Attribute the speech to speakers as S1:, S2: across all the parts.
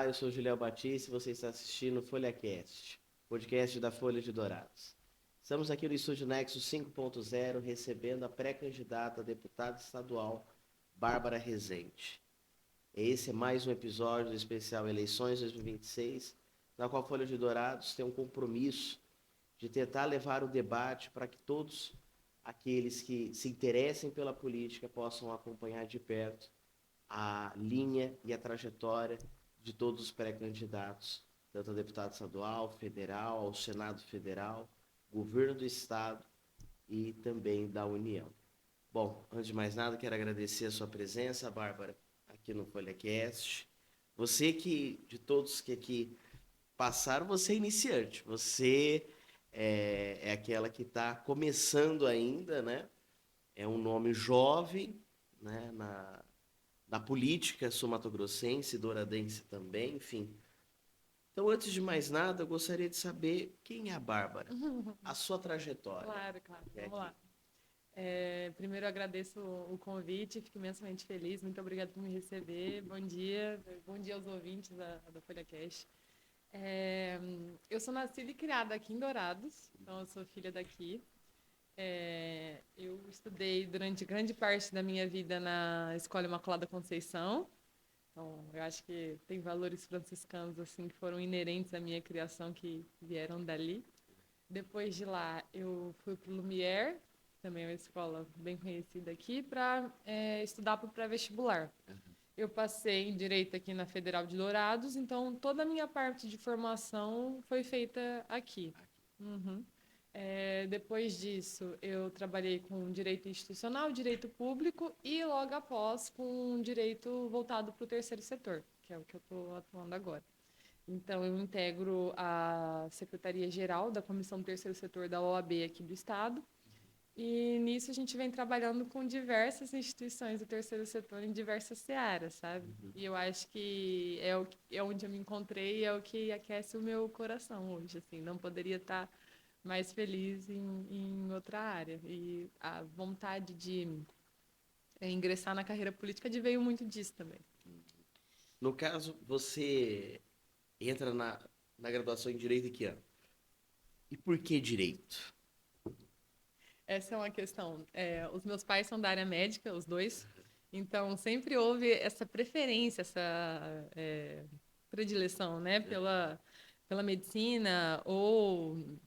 S1: eu sou Julião Batista e você está assistindo o FolhaCast, podcast da Folha de Dourados. Estamos aqui no Estúdio Nexo 5.0 recebendo a pré-candidata a deputada estadual Bárbara Rezende. Esse é mais um episódio do especial Eleições 2026, na qual a Folha de Dourados tem um compromisso de tentar levar o debate para que todos aqueles que se interessem pela política possam acompanhar de perto a linha e a trajetória de todos os pré-candidatos, tanto a deputado estadual, federal, ao Senado Federal, governo do Estado e também da União. Bom, antes de mais nada, quero agradecer a sua presença, Bárbara, aqui no FolhaCast. Você que, de todos que aqui passaram, você é iniciante, você é aquela que está começando ainda, né? É um nome jovem, né? Na política sul-mato-grossense, douradense também, enfim. Então, antes de mais nada, eu gostaria de saber quem é a Bárbara, a sua trajetória.
S2: Claro, vamos lá. Primeiro eu agradeço o convite, fico imensamente feliz, muito obrigada por me receber. Bom dia aos ouvintes da FolhaCast. Eu sou nascida e criada aqui em Dourados, então eu sou filha daqui. Eu estudei durante grande parte da minha vida na Escola Imaculada Conceição, então eu acho que tem valores franciscanos assim que foram inerentes à minha criação que vieram dali. Depois de lá, eu fui para o Lumière, também é uma escola bem conhecida aqui, para estudar para o pré-vestibular. Eu passei em Direito aqui na Federal de Dourados, então toda a minha parte de formação foi feita aqui. Uhum. Depois disso, eu trabalhei com Direito Institucional, Direito Público e logo após com Direito voltado para o terceiro setor, que é o que eu estou atuando agora. Então, eu integro a Secretaria-Geral da Comissão do Terceiro Setor da OAB aqui do Estado. E nisso a gente vem trabalhando com diversas instituições do terceiro setor em diversas searas, sabe? E eu acho que é onde eu me encontrei e é o que aquece o meu coração hoje, assim. Não poderia estar mais feliz em outra área. E a vontade de ingressar na carreira política veio muito disso também.
S1: No caso, você entra na graduação em Direito em que ano? E por que Direito?
S2: Essa é uma questão. Os meus pais são da área médica, os dois. Então, sempre houve essa preferência, essa predileção, né, pela medicina ou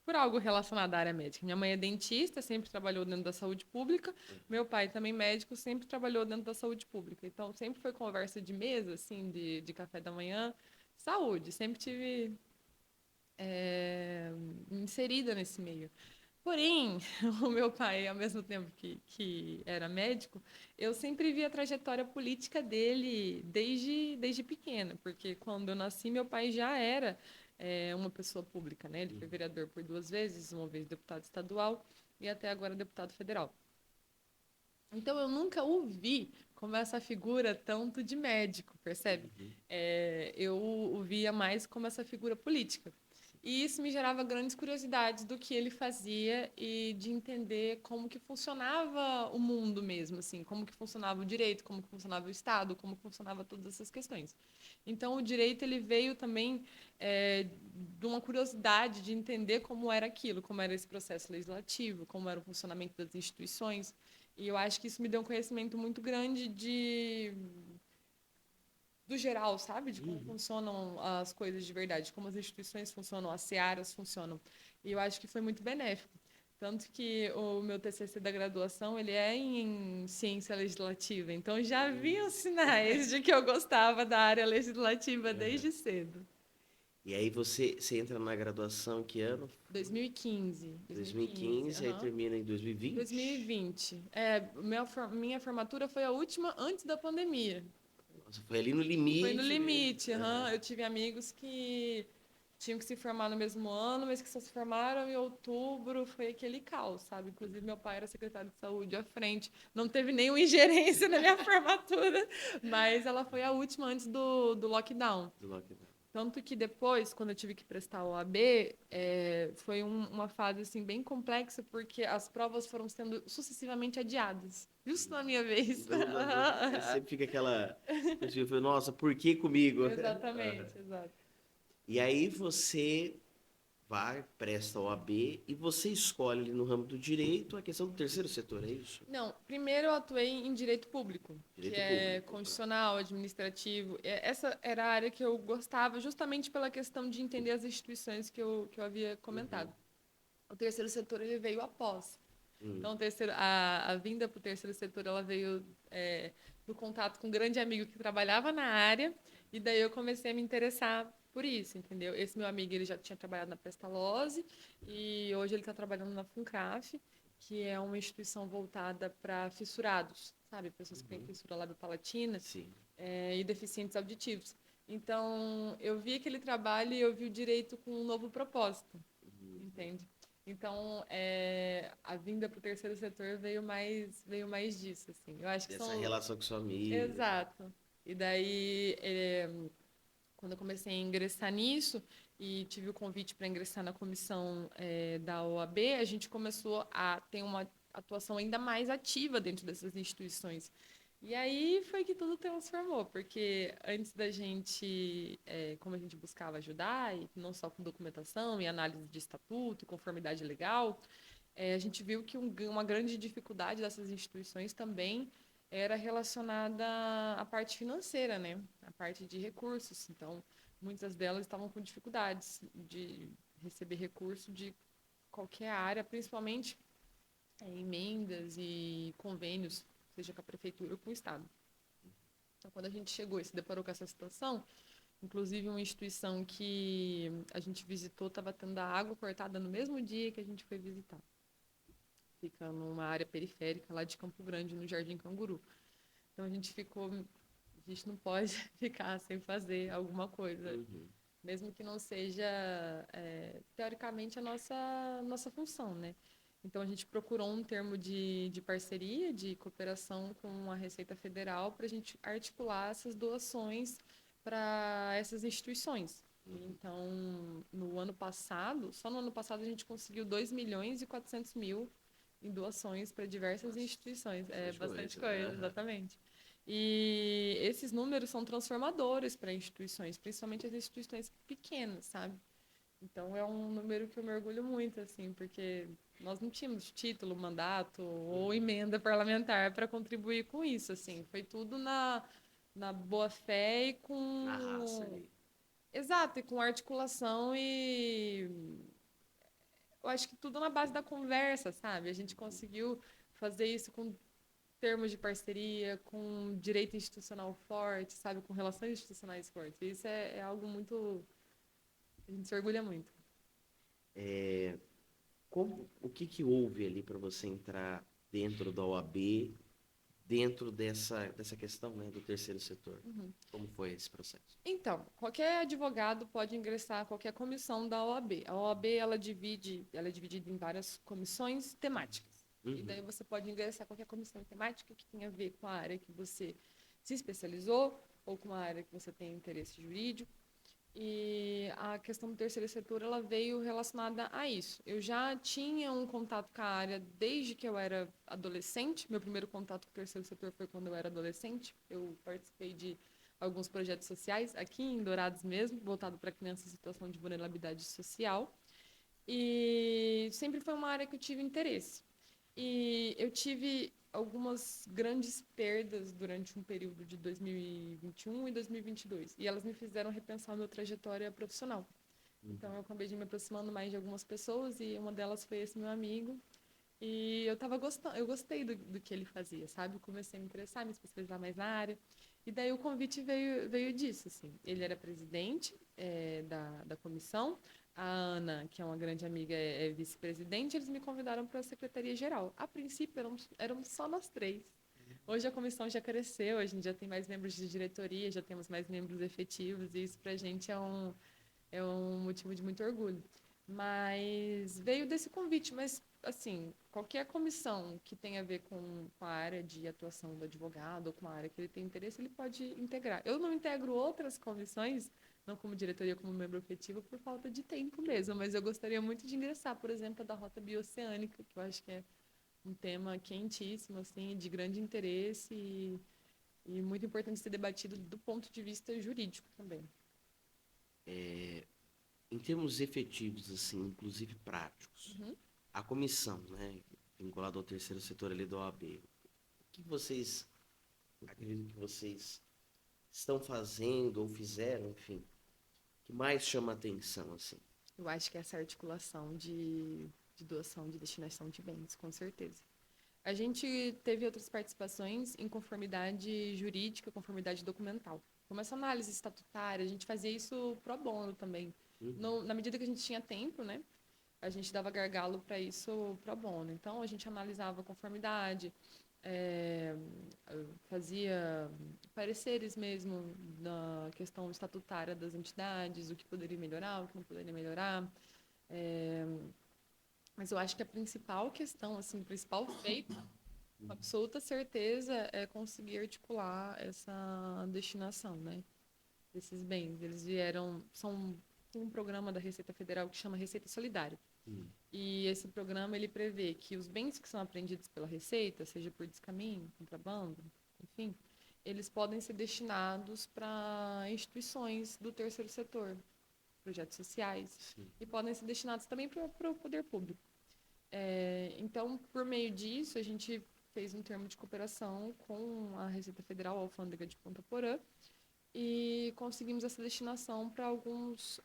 S2: por algo relacionado à área médica. Minha mãe é dentista, sempre trabalhou dentro da saúde pública. Meu pai também médico, sempre trabalhou dentro da saúde pública. Então, sempre foi conversa de mesa, assim, de café da manhã. Saúde, sempre tive inserida nesse meio. Porém, o meu pai, ao mesmo tempo que era médico, eu sempre vi a trajetória política dele desde pequena, porque quando eu nasci, meu pai já era uma pessoa pública, né? Ele foi vereador por 2 vezes, uma vez deputado estadual e até agora deputado federal. Então, eu nunca o vi como essa figura tanto de médico, percebe? Eu o via mais como essa figura política. E isso me gerava grandes curiosidades do que ele fazia e de entender como que funcionava o mundo mesmo, assim, como que funcionava o direito, como que funcionava o Estado, como que funcionava todas essas questões. Então, o direito ele veio também de uma curiosidade de entender como era aquilo, como era esse processo legislativo, como era o funcionamento das instituições. E eu acho que isso me deu um conhecimento muito grande do geral, sabe? De como funcionam as coisas de verdade, como as instituições funcionam, as searas funcionam. E eu acho que foi muito benéfico. Tanto que o meu TCC da graduação, ele é em ciência legislativa. Então, já vi os sinais de que eu gostava da área legislativa desde cedo.
S1: E aí você entra na graduação em que ano?
S2: 2015.
S1: 2015, aí
S2: Aham.
S1: termina em 2020?
S2: 2020. Minha formatura foi a última antes da pandemia.
S1: Nossa, foi ali no
S2: Foi no
S1: limite mesmo.
S2: limite, aham. Eu tive amigos que tinham que se formar no mesmo ano, mas que só se formaram em outubro. Foi aquele caos, sabe? Inclusive, meu pai era secretário de saúde à frente. Não teve nenhuma ingerência na minha formatura, mas ela foi a última antes do lockdown.
S1: Do lockdown.
S2: Tanto que depois, quando eu tive que prestar a OAB, foi uma fase assim, bem complexa, porque as provas foram sendo sucessivamente adiadas. Justo na minha vez.
S1: Sempre fica aquela. Nossa, por que comigo?
S2: Exatamente, exato.
S1: E aí você vai, presta a OAB e você escolhe ali no ramo do direito a questão do terceiro setor, é isso?
S2: Não, primeiro eu atuei em direito público, que
S1: Direito
S2: é
S1: público.
S2: constitucional, administrativo. Essa era a área que eu gostava, justamente pela questão de entender as instituições que eu havia comentado. O terceiro setor ele veio após.
S1: Hum.
S2: Então, a vinda para o terceiro setor ela veio do contato com um grande amigo que trabalhava na área, e daí eu comecei a me interessar por isso, entendeu? Esse meu amigo ele já tinha trabalhado na Pestalozzi e hoje ele está trabalhando na Funcraf, que é uma instituição voltada para fissurados, sabe? Pessoas que têm fissura lábio-palatina e deficientes auditivos. Então, eu vi aquele trabalho e eu vi o direito com um novo propósito, entende? Então, a vinda para o terceiro setor veio mais disso, assim. Eu acho que
S1: Dessa relação com sua amiga.
S2: Exato. E daí, quando eu comecei a ingressar nisso e tive o convite para ingressar na comissão da OAB, a gente começou a ter uma atuação ainda mais ativa dentro dessas instituições. E aí foi que tudo transformou, porque antes da gente, como a gente buscava ajudar, e não só com documentação e análise de estatuto e conformidade legal, a gente viu que uma grande dificuldade dessas instituições também era relacionada à parte financeira, né? A parte de recursos. Então, muitas delas estavam com dificuldades de receber recurso de qualquer área, principalmente emendas e convênios, seja com a prefeitura ou com o Estado. Então, quando a gente chegou e se deparou com essa situação, inclusive uma instituição que a gente visitou estava tendo a água cortada no mesmo dia que a gente foi visitar. Fica numa área periférica lá de Campo Grande, no Jardim Canguru. Então a gente não pode ficar sem fazer alguma coisa, mesmo que não seja, teoricamente, a nossa função, né? Então, a gente procurou um termo de parceria, de cooperação com a Receita Federal para a gente articular essas doações para essas instituições. Então, no ano passado, só no ano passado, a gente conseguiu 2.400.000 em doações para diversas instituições. É bastante coisa, exatamente. E esses números são transformadores para instituições, principalmente as instituições pequenas, sabe? Então é um número que eu me orgulho muito, assim, porque nós não tínhamos título, mandato ou emenda parlamentar para contribuir com isso, assim. Foi tudo na boa fé e com...
S1: Na raça ali.
S2: Exato, e com articulação e... Eu acho que tudo na base da conversa, sabe? A gente conseguiu fazer isso com termos de parceria, com direito institucional forte, sabe? Com relações institucionais fortes. Isso é algo muito... A gente se orgulha muito.
S1: O que houve ali para você entrar dentro da OAB, dentro dessa questão, né, do terceiro setor? Como foi esse processo?
S2: Então, qualquer advogado pode ingressar a qualquer comissão da OAB. A OAB ela é dividida em várias comissões temáticas. E daí você pode ingressar a qualquer comissão temática que tenha a ver com a área que você se especializou ou com a área que você tem interesse jurídico. E a questão do terceiro setor ela veio relacionada a isso. Eu já tinha um contato com a área desde que eu era adolescente. Meu primeiro contato com o terceiro setor foi quando eu era adolescente. Eu participei de alguns projetos sociais aqui em Dourados mesmo, voltado para crianças em situação de vulnerabilidade social. E sempre foi uma área que eu tive interesse. E eu tive algumas grandes perdas durante um período de 2021 e 2022. E elas me fizeram repensar a minha trajetória profissional. Então, eu acabei de me aproximando mais de algumas pessoas e uma delas foi esse meu amigo. E eu gostei do que ele fazia, sabe? Comecei a me interessar, me especializar mais na área. E daí o convite veio disso, assim. Ele era presidente da comissão, a Ana, que é uma grande amiga, é vice-presidente, eles me convidaram para a secretaria-geral. A princípio, éramos só nós três. Hoje a comissão já cresceu, a gente já tem mais membros de diretoria, já temos mais membros efetivos, e isso para a gente é um motivo de muito orgulho. Mas veio desse convite, mas, assim, qualquer comissão que tenha a ver com a área de atuação do advogado ou com a área que ele tem interesse, ele pode integrar. Eu não integro outras comissões, não como diretoria, como membro efetivo, por falta de tempo mesmo. Mas eu gostaria muito de ingressar, por exemplo, da Rota Bioceânica, que eu acho que é um tema quentíssimo, assim, de grande interesse e muito importante ser debatido do ponto de vista jurídico também.
S1: Em termos efetivos, assim, inclusive práticos, a comissão, né, vinculada ao terceiro setor ali da OAB, o que vocês, acredito que vocês estão fazendo ou fizeram, enfim, que mais chama atenção, assim?
S2: Eu acho que essa articulação de doação, de destinação de bens, com certeza. A gente teve outras participações em conformidade jurídica, conformidade documental. Como essa análise estatutária, a gente fazia isso pro bono também. Na medida que a gente tinha tempo, né? A gente dava gargalo para isso pro bono. Então, a gente analisava a conformidade, fazia pareceres mesmo na questão estatutária das entidades, o que poderia melhorar, o que não poderia melhorar. Mas eu acho que a principal questão, assim, o principal feito, com absoluta certeza, é conseguir articular essa destinação, né, desses bens. Eles tem um programa da Receita Federal que chama Receita Solidária. E esse programa, ele prevê que os bens que são apreendidos pela Receita, seja por descaminho, contrabando, enfim, eles podem ser destinados para instituições do terceiro setor, projetos sociais, e podem ser destinados também para o poder público. Então, por meio disso, a gente fez um termo de cooperação com a Receita Federal, a Alfândega de Ponta Porã, e conseguimos essa destinação para algumas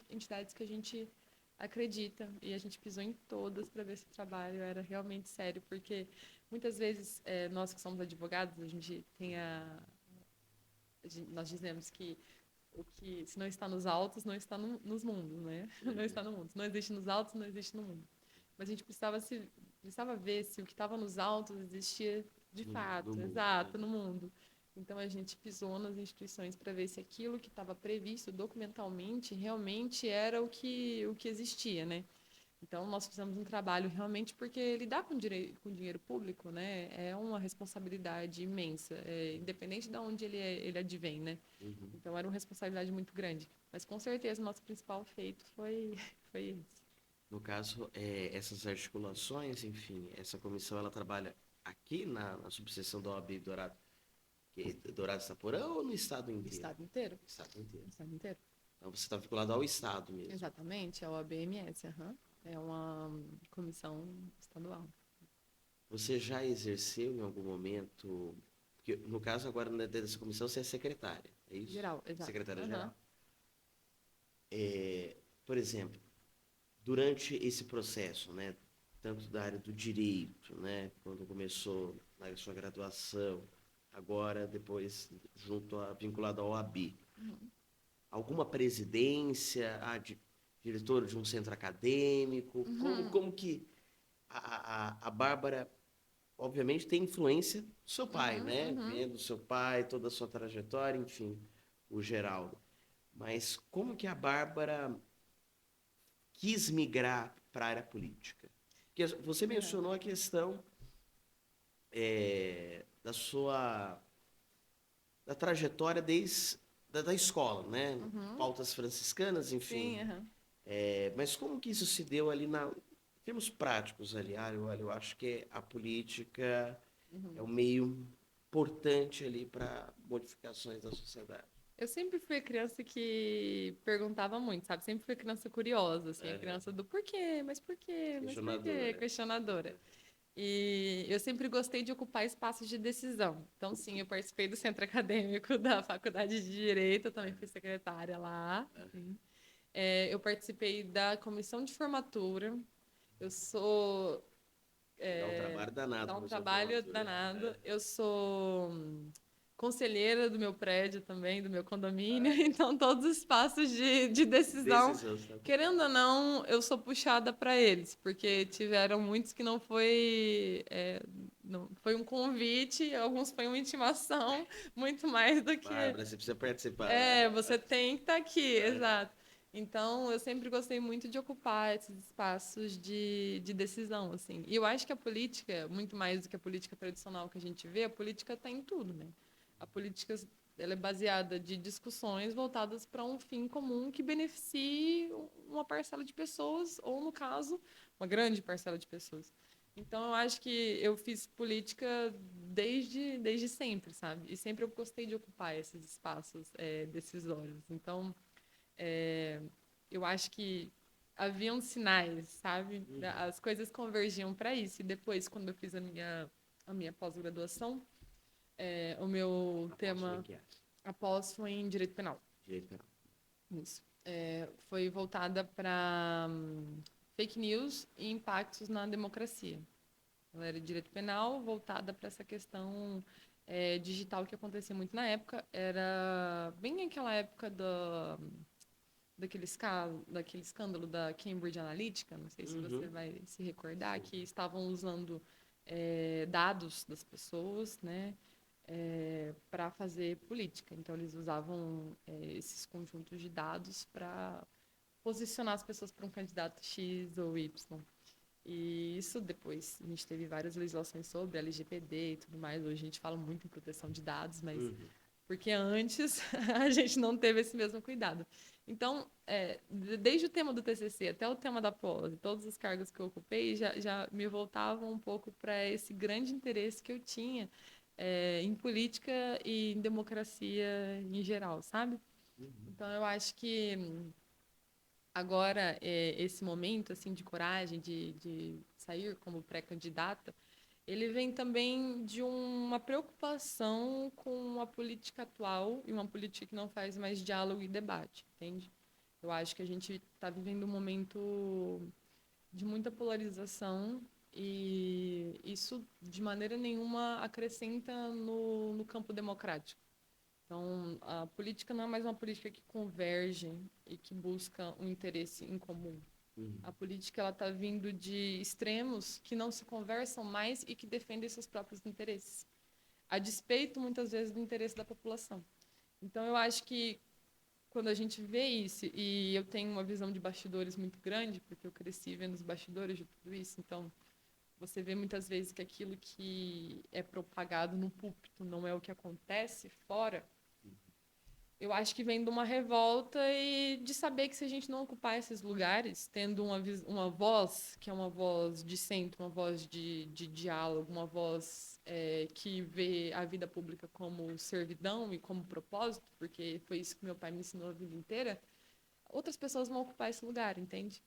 S2: entidades que a gente acredita, e a gente pisou em todas para ver se o trabalho era realmente sério, porque muitas vezes nós que somos advogados, nós dizemos que o que se não está nos autos, não está nos mundos, né? Não está no mundo. Se não existe nos autos, não existe no mundo. Mas a gente precisava ver se o que estava nos autos existia de fato,
S1: mundo,
S2: exato, no mundo. Então a gente pisou nas instituições para ver se aquilo que estava previsto documentalmente realmente era o que existia, né? Então, nós fizemos um trabalho realmente porque lidar com dinheiro público, né, é uma responsabilidade imensa, independente de onde ele advém, né? Então, era uma responsabilidade muito grande. Mas, com certeza, o nosso principal feito foi esse.
S1: No caso, essas articulações, enfim, essa comissão, ela trabalha aqui na subseção da OAB Dourado, Dourado Itaporã ou no estado
S2: O
S1: inteiro?
S2: Estado inteiro.
S1: Estado inteiro.
S2: O Estado inteiro.
S1: Então, você está vinculado ao estado mesmo.
S2: Exatamente, é o ABMS, é uma comissão estadual.
S1: Você já exerceu em algum momento, porque no caso agora dessa comissão você é secretária, é isso?
S2: Geral, exato.
S1: Secretária-geral. Por exemplo, durante esse processo, né, tanto da área do direito, né, quando começou na sua graduação, agora depois vinculado ao OAB, alguma presidência, diretor de um centro acadêmico, como que a Bárbara, obviamente, tem influência do seu pai, né? Vendo o seu pai, toda a sua trajetória, enfim, o Geraldo. Mas como que a Bárbara quis migrar para a área política? Porque você mencionou a questão da trajetória da escola, né? Pautas franciscanas, enfim.
S2: Sim,
S1: Mas como que isso se deu ali em termos práticos ali? Eu acho que a política é um meio importante ali para modificações da sociedade.
S2: Eu sempre fui a criança que perguntava muito, sabe? Sempre fui a criança curiosa, assim, a criança do porquê, mas por quê, mas por quê, questionadora. E eu sempre gostei de ocupar espaços de decisão. Então, sim, eu participei do centro acadêmico da Faculdade de Direito, eu também fui secretária lá. Eu participei da comissão de formatura. Eu sou...
S1: Dá um trabalho danado.
S2: Dá um trabalho danado. Eu sou conselheira do meu prédio também, do meu condomínio. Então, todos os espaços de decisão, querendo ou não, eu sou puxada para eles, porque tiveram muitos que não foi um convite, alguns foi uma intimação, muito mais do que...
S1: Bárbara, você precisa participar.
S2: Você tem que estar aqui, exato. Então, eu sempre gostei muito de ocupar esses espaços de decisão, assim. E eu acho que a política, muito mais do que a política tradicional que a gente vê, a política está em tudo, né? A política ela é baseada de discussões voltadas para um fim comum que beneficie uma parcela de pessoas, ou, no caso, uma grande parcela de pessoas. Então, eu acho que eu fiz política desde sempre, sabe? E sempre eu gostei de ocupar esses espaços decisórios. Então, eu acho que haviam sinais, sabe? As coisas convergiam para isso. E depois, quando eu fiz a minha pós-graduação, o meu tema após foi em Direito Penal.
S1: Direito penal.
S2: Isso. Foi voltada para fake news e impactos na democracia. Ela era de direito penal, voltada para essa questão digital que acontecia muito na época. Era bem aquela época daquele escândalo da Cambridge Analytica, não sei se você vai se recordar, que estavam usando dados das pessoas, né, para fazer política. Então, eles usavam esses conjuntos de dados para posicionar as pessoas para um candidato X ou Y. E isso depois, a gente teve várias legislações sobre LGPD e tudo mais. Hoje a gente fala muito em proteção de dados, mas porque antes a gente não teve esse mesmo cuidado. Então, desde o tema do TCC até o tema da pós, todos os cargos que eu ocupei já me voltavam um pouco para esse grande interesse que eu tinha em política e em democracia em geral, sabe? Então, eu acho que agora, esse momento assim de coragem, de sair como pré-candidata, ele vem também de uma preocupação com a política atual e uma política que não faz mais diálogo e debate, entende? Eu acho que a gente está vivendo um momento de muita polarização e isso, de maneira nenhuma, acrescenta no campo democrático. Então, a política não é mais uma política que converge e que busca um interesse em comum. A política ela está vindo de extremos que não se conversam mais e que defendem seus próprios interesses, a despeito muitas vezes do interesse da população. Então, eu acho que quando a gente vê isso, e eu tenho uma visão de bastidores muito grande, porque eu cresci vendo os bastidores de tudo isso, então você vê muitas vezes que aquilo que é propagado no púlpito não é o que acontece fora. Eu acho que vem de uma revolta e de saber que se a gente não ocupar esses lugares, tendo uma voz, que é uma voz de centro, uma voz de diálogo, uma voz que vê a vida pública como servidão e como propósito, porque foi isso que meu pai me ensinou a vida inteira, outras pessoas vão ocupar esse lugar, entende?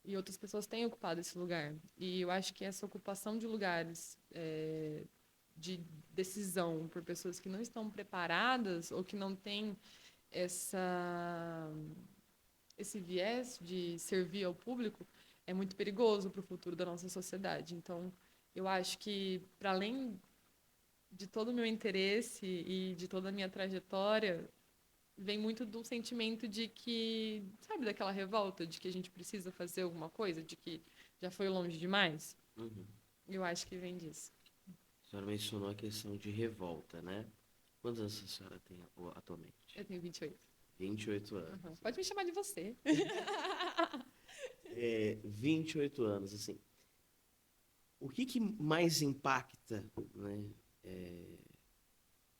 S2: E outras pessoas têm ocupado esse lugar. E eu acho que essa ocupação de lugares de decisão por pessoas que não estão preparadas ou que não têm essa, esse viés de servir ao público é muito perigoso para o futuro da nossa sociedade. Então, eu acho que, para além de todo o meu interesse e de toda a minha trajetória, vem muito do sentimento de que, sabe, daquela revolta, de que a gente precisa fazer alguma coisa, de que já foi longe demais. Eu acho que vem disso.
S1: A senhora mencionou a questão de revolta, né? Quantos anos a senhora tem atualmente?
S2: Eu tenho 28.
S1: 28 anos.
S2: Uhum. Pode me chamar de você.
S1: 28 anos, assim. O que mais impacta, né,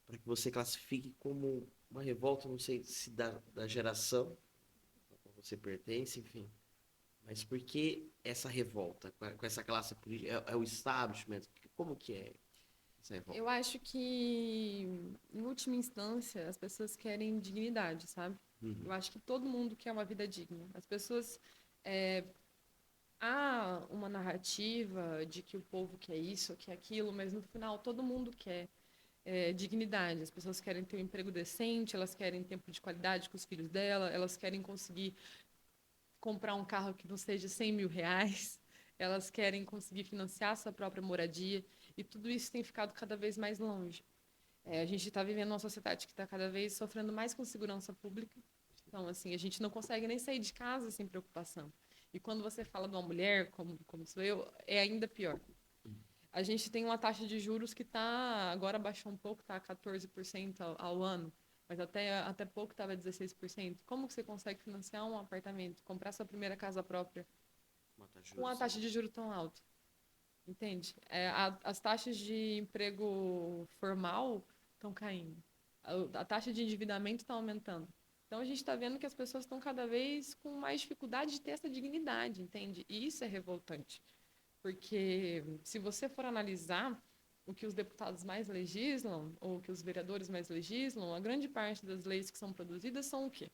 S1: para que você classifique como uma revolta, não sei se da geração a qual você pertence, enfim. Mas por que essa revolta com essa classe política? É o establishment? Como que é essa revolta?
S2: Eu acho que, em última instância, as pessoas querem dignidade, sabe? Eu acho que todo mundo quer uma vida digna. As pessoas. Há uma narrativa de que o povo quer isso, quer aquilo, mas no final todo mundo quer dignidade. As pessoas querem ter um emprego decente, elas querem tempo de qualidade com os filhos dela, elas querem conseguir comprar um carro que não seja 100 mil reais, elas querem conseguir financiar sua própria moradia, e tudo isso tem ficado cada vez mais longe. A gente está vivendo uma sociedade que está cada vez sofrendo mais com segurança pública. Então, assim, a gente não consegue nem sair de casa sem preocupação. E quando você fala de uma mulher, como sou eu, é ainda pior. A gente tem uma taxa de juros que agora baixou um pouco, está a 14% ao ano, mas até pouco estava 16%. Como que você consegue financiar um apartamento, comprar sua primeira casa própria com uma taxa de juros tão alta? Entende? As taxas de emprego formal estão caindo. a taxa de endividamento está aumentando. Então, a gente está vendo que as pessoas estão cada vez com mais dificuldade de ter essa dignidade, entende? E isso é revoltante. Porque se você for analisar o que os deputados mais legislam, ou o que os vereadores mais legislam, a grande parte das leis que são produzidas são o quê?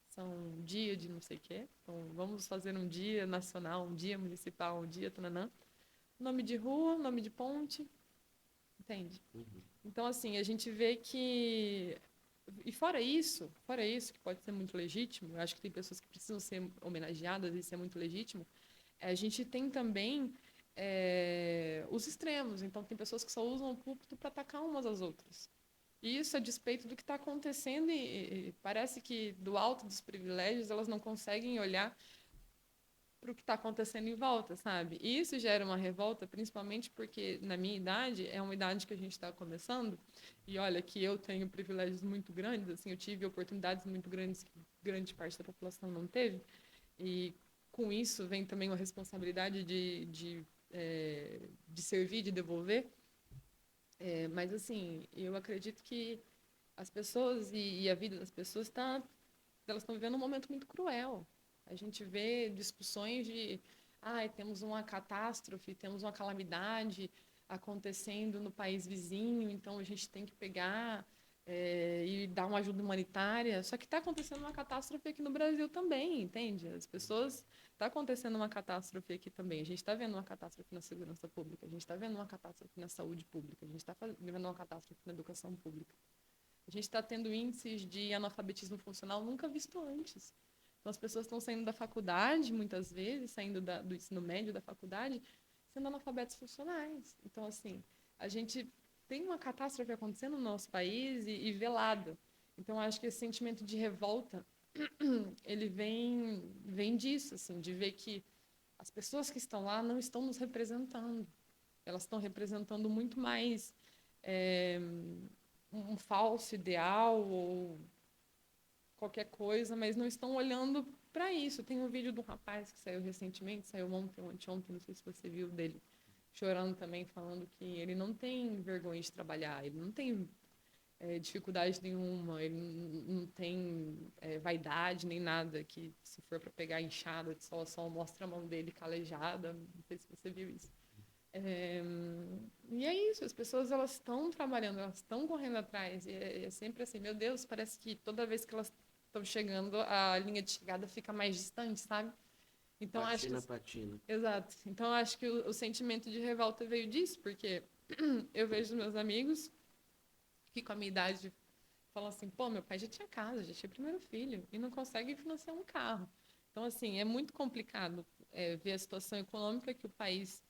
S2: São um dia de não sei o quê. Então, vamos fazer um dia nacional, um dia municipal, um dia tananã. Nome de rua, nome de ponte, entende? Então, assim, a gente vê que... E fora isso, que pode ser muito legítimo, eu acho que tem pessoas que precisam ser homenageadas, e isso é muito legítimo, a gente tem também os extremos. Então, tem pessoas que só usam o púlpito para atacar umas às outras. E isso a despeito do que está acontecendo, e parece que do alto dos privilégios elas não conseguem olhar para o que está acontecendo em volta, sabe? E isso gera uma revolta, principalmente porque, na minha idade, é uma idade que a gente está começando, e olha que eu tenho privilégios muito grandes, assim, eu tive oportunidades muito grandes que grande parte da população não teve, e com isso vem também uma responsabilidade de servir, de devolver. Mas, assim, eu acredito que as pessoas e a vida das pessoas elas estão vivendo um momento muito cruel. A gente vê discussões de, temos uma catástrofe, temos uma calamidade acontecendo no país vizinho, então a gente tem que pegar e dar uma ajuda humanitária. Só que está acontecendo uma catástrofe aqui no Brasil também, entende? As pessoas... Está acontecendo uma catástrofe aqui também. A gente está vendo uma catástrofe na segurança pública, a gente está vendo uma catástrofe na saúde pública, a gente está vendo uma catástrofe na educação pública. A gente está tendo índices de analfabetismo funcional nunca visto antes. Então, as pessoas estão saindo da faculdade, muitas vezes, saindo do ensino médio da faculdade, sendo analfabetos funcionais. Então, assim, a gente tem uma catástrofe acontecendo no nosso país e velada. Então, acho que esse sentimento de revolta, ele vem disso, assim, de ver que as pessoas que estão lá não estão nos representando. Elas estão representando muito mais um falso ideal ou qualquer coisa, mas não estão olhando para isso. Tem um vídeo de um rapaz que saiu recentemente, saiu ontem, anteontem, não sei se você viu dele, chorando também, falando que ele não tem vergonha de trabalhar, ele não tem dificuldade nenhuma, ele não tem vaidade nem nada, que se for para pegar enxada de sol, só mostra a mão dele calejada, não sei se você viu isso. E é isso, as pessoas elas estão trabalhando, elas estão correndo atrás, e é sempre assim, meu Deus, parece que toda vez que elas estão chegando, a linha de chegada fica mais distante, sabe? Então acho que
S1: Patina.
S2: exato. Então acho que o sentimento de revolta veio disso, porque eu vejo meus amigos que com a minha idade falam assim, pô, meu pai já tinha casa, já tinha primeiro filho e não consegue financiar um carro. Então assim, é muito complicado ver a situação econômica que o país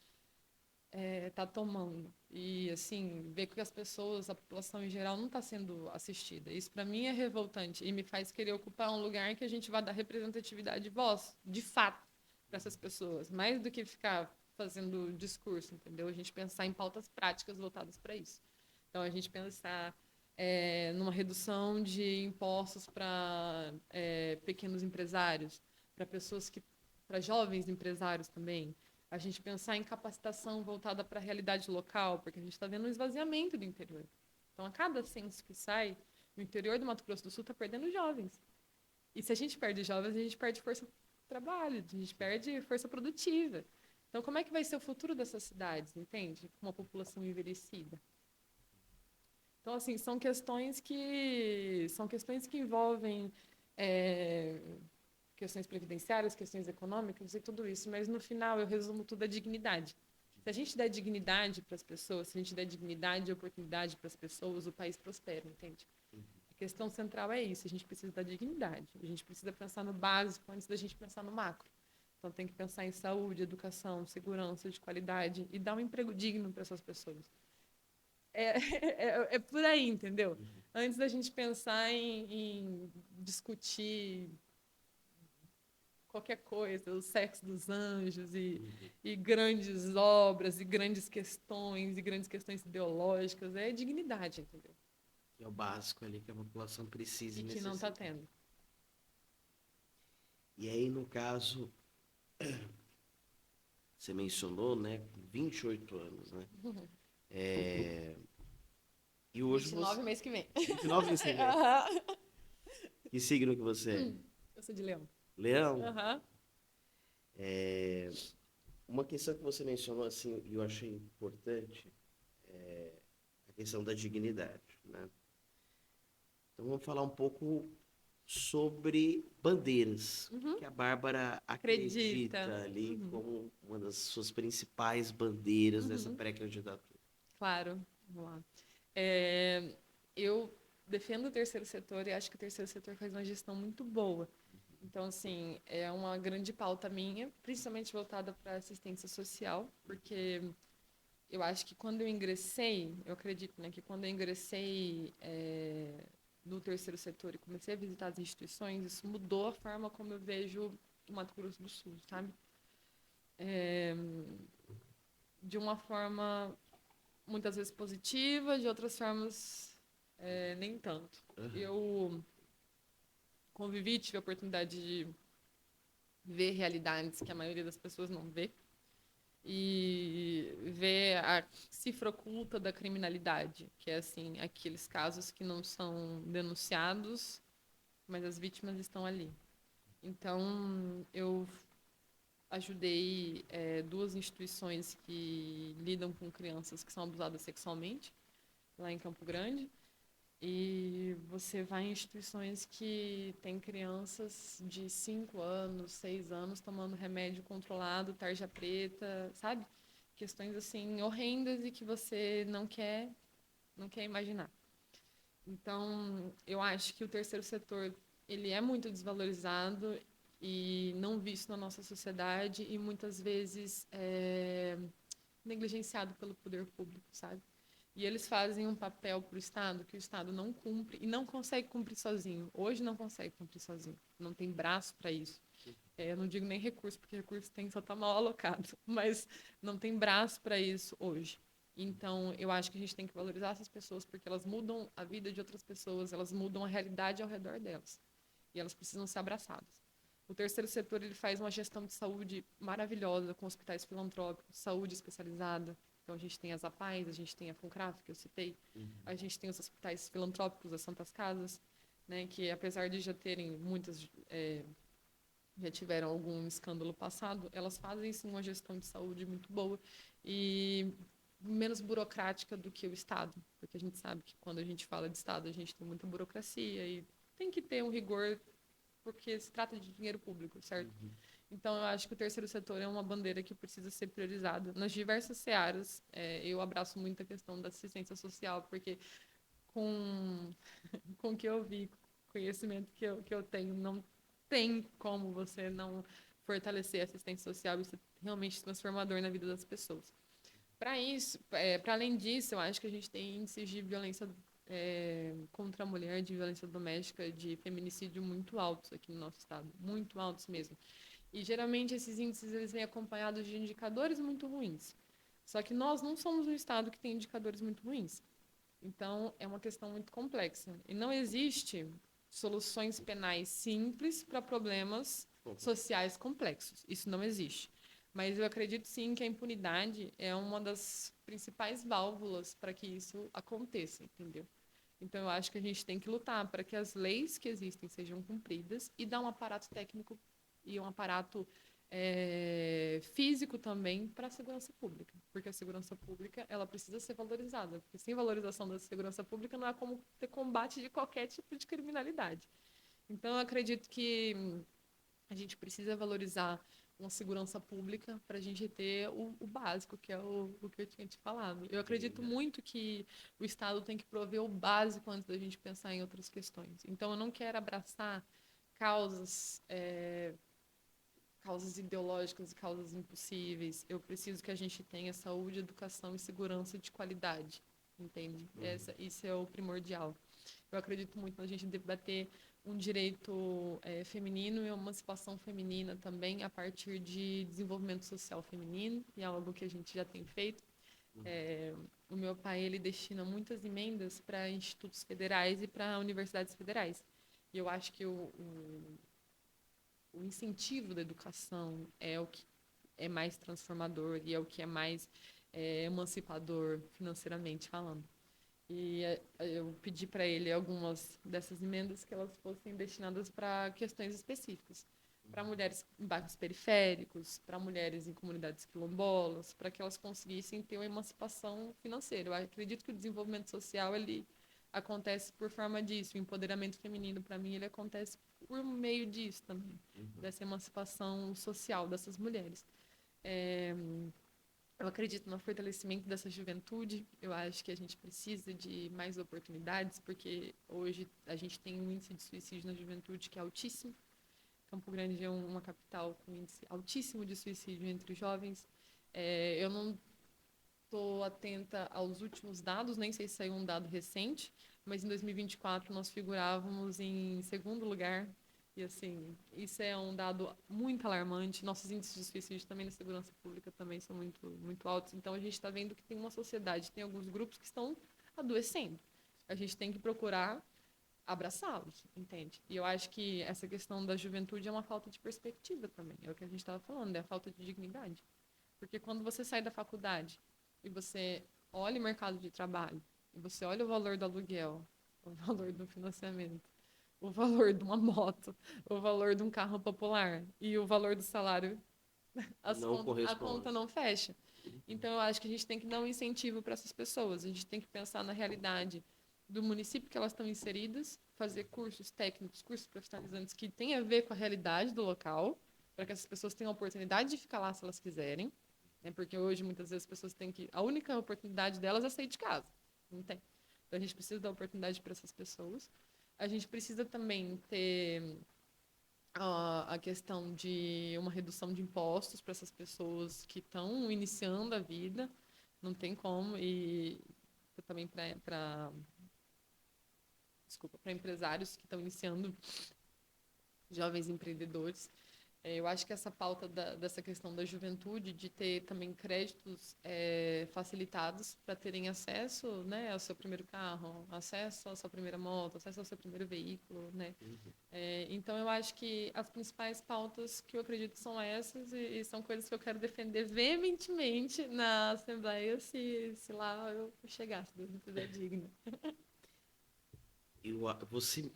S2: está tomando. E, assim, ver que as pessoas, a população em geral, não está sendo assistida. Isso, para mim, é revoltante e me faz querer ocupar um lugar que a gente vai dar representatividade e voz, de fato, para essas pessoas, mais do que ficar fazendo discurso, entendeu? A gente pensar em pautas práticas voltadas para isso. Então, a gente pensar numa redução de impostos para pequenos empresários, para pessoas que, para jovens empresários também, a gente pensar em capacitação voltada para a realidade local, porque a gente está vendo um esvaziamento do interior. Então, a cada censo que sai, o interior do Mato Grosso do Sul está perdendo jovens. E se a gente perde jovens, a gente perde força de trabalho, a gente perde força produtiva. Então, como é que vai ser o futuro dessas cidades, entende? Com uma população envelhecida. Então, assim, são questões que envolvem questões previdenciárias, questões econômicas e tudo isso, mas no final eu resumo tudo a dignidade. Se a gente der dignidade para as pessoas, se a gente der dignidade e oportunidade para as pessoas, o país prospera, entende? A questão central é isso, a gente precisa da dignidade, a gente precisa pensar no básico antes da gente pensar no macro. Então tem que pensar em saúde, educação, segurança de qualidade e dar um emprego digno para essas pessoas. É por aí, entendeu? Antes da gente pensar em discutir qualquer coisa, o sexo dos anjos e grandes obras e grandes questões ideológicas, é dignidade, entendeu?
S1: Que é o básico ali que a população precisa
S2: E
S1: e
S2: que não está
S1: necessita.
S2: tendo.
S1: E aí, no caso, você mencionou, né, com 28 anos, né? E hoje
S2: 29 mês que vem.
S1: 29 você vem.
S2: Aham.
S1: Que signo que você é?
S2: Eu sou de Leão.
S1: Leão?
S2: Aham.
S1: Uma questão que você mencionou, assim, e eu achei importante, a questão da dignidade, né? Então vamos falar um pouco sobre bandeiras,
S2: Uhum.
S1: que a Bárbara
S2: Acredita.
S1: acredita ali
S2: Uhum.
S1: como uma das suas principais bandeiras dessa
S2: Uhum.
S1: pré-candidatura.
S2: Claro. Vamos lá. É, eu defendo o terceiro setor e acho que o terceiro setor faz uma gestão muito boa. Então, assim, é uma grande pauta minha, principalmente voltada para assistência social, porque eu acho que quando eu ingressei, eu acredito, né, que quando eu ingressei no terceiro setor e comecei a visitar as instituições, isso mudou a forma como eu vejo o Mato Grosso do Sul, sabe? De uma forma muitas vezes positiva, de outras formas nem tanto.
S1: Aham.
S2: Eu convivi, tive a oportunidade de ver realidades que a maioria das pessoas não vê e ver a cifra oculta da criminalidade, que é assim, aqueles casos que não são denunciados, mas as vítimas estão ali. Então, eu ajudei duas instituições que lidam com crianças que são abusadas sexualmente, lá em Campo Grande. E você vai em instituições que tem crianças de 5 anos, 6 anos tomando remédio controlado, tarja preta, sabe? Questões assim horrendas e que você não quer imaginar. Então, eu acho que o terceiro setor, ele é muito desvalorizado e não visto na nossa sociedade e muitas vezes negligenciado pelo poder público, sabe? E eles fazem um papel para o Estado que o Estado não cumpre e não consegue cumprir sozinho. Hoje não consegue cumprir sozinho. Não tem braço para isso. Eu não digo nem recurso, porque recurso tem só está mal alocado, mas não tem braço para isso hoje. Então, eu acho que a gente tem que valorizar essas pessoas porque elas mudam a vida de outras pessoas, elas mudam a realidade ao redor delas. E elas precisam ser abraçadas. O terceiro setor ele faz uma gestão de saúde maravilhosa, com hospitais filantrópicos, saúde especializada. Então, a gente tem as APAES, a gente tem a FUNCRAF, que eu citei, a gente tem os hospitais filantrópicos, as Santas Casas, né, que apesar de já terem muitas, já tiveram algum escândalo passado, elas fazem sim uma gestão de saúde muito boa e menos burocrática do que o Estado, porque a gente sabe que quando a gente fala de Estado, a gente tem muita burocracia e tem que ter um rigor porque se trata de dinheiro público, certo? Então, eu acho que o terceiro setor é uma bandeira que precisa ser priorizada nas diversas searas. Eu abraço muito a questão da assistência social, porque com, com o que eu vi, com o conhecimento que eu tenho, não tem como você não fortalecer a assistência social. Isso é realmente transformador na vida das pessoas. Para isso, para além disso, eu acho que a gente tem índices de violência contra a mulher, de violência doméstica, de feminicídio muito altos aqui no nosso estado, muito altos mesmo. E geralmente esses índices eles vêm acompanhados de indicadores muito ruins. Só que nós não somos um estado que tem indicadores muito ruins. Então é uma questão muito complexa e não existe soluções penais simples para problemas sociais complexos. Isso não existe. Mas eu acredito sim que a impunidade é uma das principais válvulas para que isso aconteça, entendeu? Então eu acho que a gente tem que lutar para que as leis que existem sejam cumpridas e dar um aparato técnico e um aparato físico também para a segurança pública, porque a segurança pública ela precisa ser valorizada, porque sem valorização da segurança pública não há como ter combate de qualquer tipo de criminalidade. Então eu acredito que a gente precisa valorizar uma segurança pública para a gente ter o básico, que é o que eu tinha te falado. Eu acredito muito que o Estado tem que prover o básico antes da gente pensar em outras questões. Então, eu não quero abraçar causas, causas ideológicas e causas impossíveis. Eu preciso que a gente tenha saúde, educação e segurança de qualidade, entende? Isso é o primordial. Eu acredito muito na gente debater um direito feminino e uma emancipação feminina também a partir de desenvolvimento social feminino, e é algo que a gente já tem feito. O meu pai ele destina muitas emendas para institutos federais e para universidades federais. E eu acho que o incentivo da educação é o que é mais transformador e é o que é mais emancipador financeiramente falando. E eu pedi para ele algumas dessas emendas que elas fossem destinadas para questões específicas, para mulheres em bairros periféricos, para mulheres em comunidades quilombolas, para que elas conseguissem ter uma emancipação financeira. Eu acredito que o desenvolvimento social ele acontece por forma disso. O empoderamento feminino, para mim, ele acontece por meio disso também, dessa emancipação social dessas mulheres. Eu acredito no fortalecimento dessa juventude. Eu acho que a gente precisa de mais oportunidades, porque hoje a gente tem um índice de suicídio na juventude que é altíssimo. Campo Grande é uma capital com índice altíssimo de suicídio entre jovens. Eu não estou atenta aos últimos dados, nem sei se saiu um dado recente, mas em 2024 nós figurávamos em segundo lugar. E, assim, isso é um dado muito alarmante. Nossos índices de suicídio também na segurança pública também são muito, muito altos. Então, a gente está vendo que tem uma sociedade, tem alguns grupos que estão adoecendo. A gente tem que procurar abraçá-los, entende? E eu acho que essa questão da juventude é uma falta de perspectiva também. É o que a gente estava falando, é a falta de dignidade. Porque quando você sai da faculdade e você olha o mercado de trabalho, e você olha o valor do aluguel, o valor do financiamento, o valor de uma moto, o valor de um carro popular e o valor do salário,
S1: Não
S2: a conta
S1: corresponde.
S2: não fecha. Então, eu acho que a gente tem que dar um incentivo para essas pessoas. A gente tem que pensar na realidade do município que elas estão inseridas, fazer cursos técnicos, cursos profissionalizantes que tenham a ver com a realidade do local, para que essas pessoas tenham a oportunidade de ficar lá se elas quiserem. Né? Porque hoje, muitas vezes, as pessoas têm que. A única oportunidade delas é sair de casa. Não tem. Então, a gente precisa dar oportunidade para essas pessoas. A gente precisa também ter a questão de uma redução de impostos para essas pessoas que estão iniciando a vida, não tem como, e também para desculpa, para empresários que estão iniciando, jovens empreendedores. Eu acho que essa pauta dessa questão da juventude, de ter também créditos facilitados para terem acesso, né, ao seu primeiro carro, acesso à sua primeira moto, acesso ao seu primeiro veículo, né? Então, eu acho que as principais pautas que eu acredito são essas e são coisas que eu quero defender veementemente na Assembleia, se lá eu chegar, se Deus me fizer digna.
S1: Você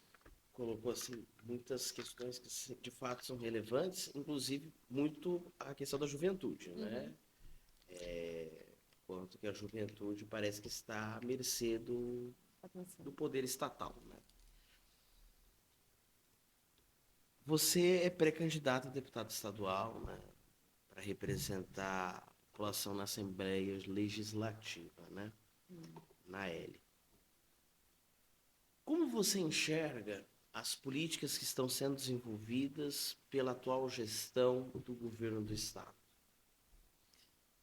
S1: colocou assim muitas questões que de fato são relevantes, inclusive muito a questão da juventude, né?
S2: Uhum.
S1: Quanto que a juventude parece que está à mercê do
S2: Atenção.
S1: poder estatal, né? Você é pré-candidato a deputado estadual, né? Para representar a população na Assembleia Legislativa, né? Na L. Como você enxerga as políticas que estão sendo desenvolvidas pela atual gestão do governo do Estado?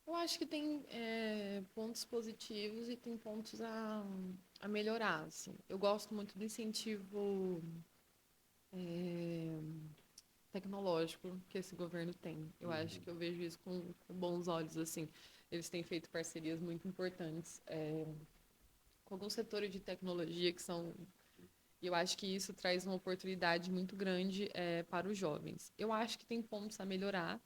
S2: Eu acho que tem pontos positivos e tem pontos a melhorar, assim. Eu gosto muito do incentivo é, tecnológico que esse governo tem. Eu acho que eu vejo isso com bons olhos, assim. Eles têm feito parcerias muito importantes com alguns setores de tecnologia que são. E eu acho que isso traz uma oportunidade muito grande para os jovens. Eu acho que tem pontos a melhorar.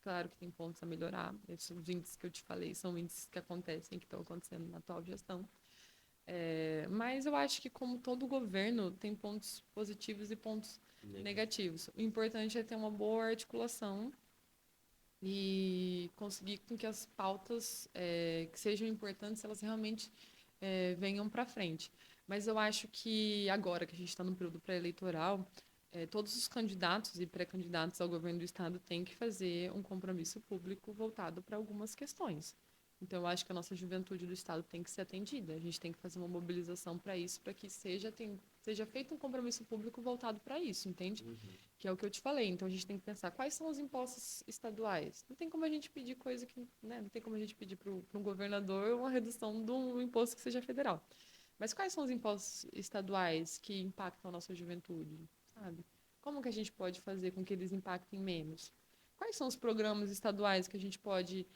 S2: Claro que tem pontos a melhorar. Esses índices que eu te falei são índices que acontecem, que estão acontecendo na atual gestão. Mas eu acho que, como todo governo, tem pontos positivos e pontos negativos. O importante é ter uma boa articulação e conseguir com que as pautas que sejam importantes, elas realmente venham para frente. Mas eu acho que agora que a gente está no período pré-eleitoral, todos os candidatos e pré-candidatos ao governo do estado têm que fazer um compromisso público voltado para algumas questões. Então, eu acho que a nossa juventude do estado tem que ser atendida. A gente tem que fazer uma mobilização para isso, para que seja feito um compromisso público voltado para isso, entende? Que é o que eu te falei. Então, a gente tem que pensar quais são os impostos estaduais. Não tem como a gente pedir coisa que, né, não tem como a gente pedir para um governador uma redução do imposto que seja federal. Mas quais são os impostos estaduais que impactam a nossa juventude, sabe? Como que a gente pode fazer com que eles impactem menos? Quais são os programas estaduais que a gente pode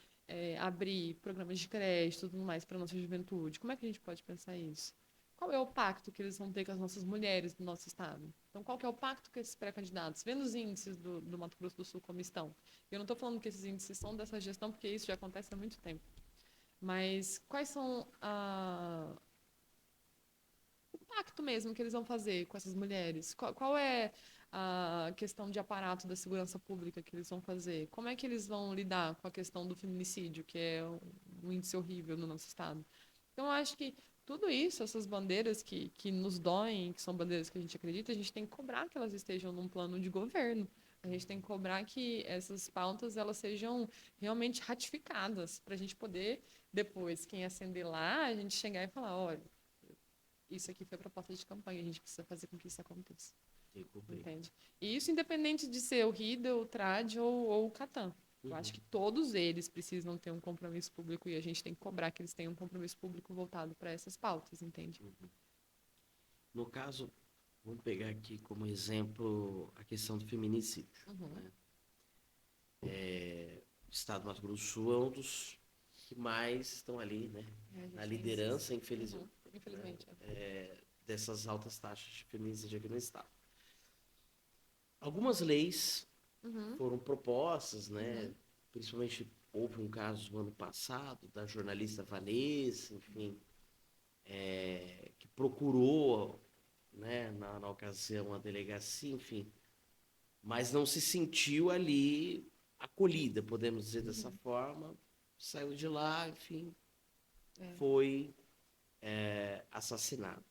S2: abrir, programas de creche e tudo mais para a nossa juventude? Como é que a gente pode pensar isso? Qual é o pacto que eles vão ter com as nossas mulheres do nosso estado? Então, qual que é o pacto com esses pré-candidatos? Vendo os índices do Mato Grosso do Sul como estão. Eu não estou falando que esses índices são dessa gestão, porque isso já acontece há muito tempo. Mas quais são impacto mesmo que eles vão fazer com essas mulheres? Qual é a questão de aparato da segurança pública que eles vão fazer? Como é que eles vão lidar com a questão do feminicídio, que é um índice horrível no nosso estado? Então, eu acho que tudo isso, essas bandeiras que nos doem, que são bandeiras que a gente acredita, a gente tem que cobrar que elas estejam num plano de governo. A gente tem que cobrar que essas pautas elas sejam realmente ratificadas, para a gente poder, depois, quem ascender lá, a gente chegar e falar, olha, isso aqui foi a proposta de campanha, a gente precisa fazer com que isso aconteça. Entende? E isso independente de ser o RIDA, o TRAD ou o CATAM. Eu acho que todos eles precisam ter um compromisso público e a gente tem que cobrar que eles tenham um compromisso público voltado para essas pautas, entende?
S1: No caso, vamos pegar aqui como exemplo a questão do feminicídio. Né? O estado do Mato Grosso do Sul é um dos que mais estão ali, né? Na liderança, infelizmente, dessas altas taxas de feminicídio aqui no estado. Algumas leis foram propostas, né? Principalmente houve um caso no ano passado da jornalista Vanessa, enfim, que procurou, né, na ocasião a delegacia, enfim, mas não se sentiu ali acolhida, podemos dizer dessa forma, saiu de lá, enfim, foi assassinado.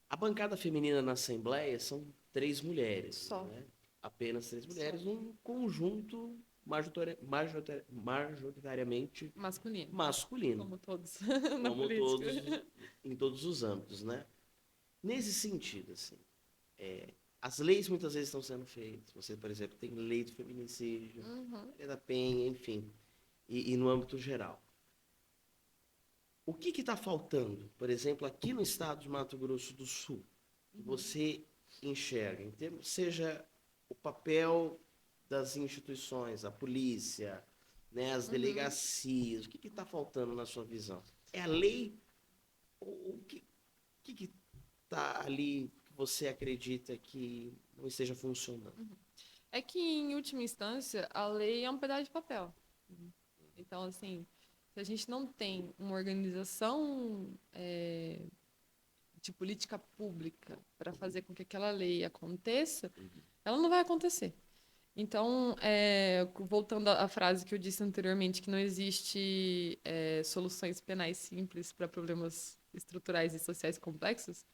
S1: A bancada feminina na Assembleia são 3 mulheres.
S2: Só.
S1: Né? Apenas 3 mulheres, um conjunto majoritariamente masculino.
S2: Como todos
S1: na como política. Todos, em todos os âmbitos, né? Nesse sentido, assim, as leis muitas vezes estão sendo feitas. Você, por exemplo, tem lei do feminicídio, lei da Penha, enfim, e no âmbito geral. O que está faltando, por exemplo, aqui no estado de Mato Grosso do Sul, que você enxerga, em termos, seja o papel das instituições, a polícia, né, as delegacias, o que está faltando na sua visão? É a lei? Ou o que está ali que você acredita que não esteja funcionando?
S2: É que, em última instância, a lei é um pedaço de papel. Então, assim, se a gente não tem uma organização de política pública para fazer com que aquela lei aconteça, ela não vai acontecer. Então, voltando à frase que eu disse anteriormente, que não existe soluções penais simples para problemas estruturais e sociais complexos,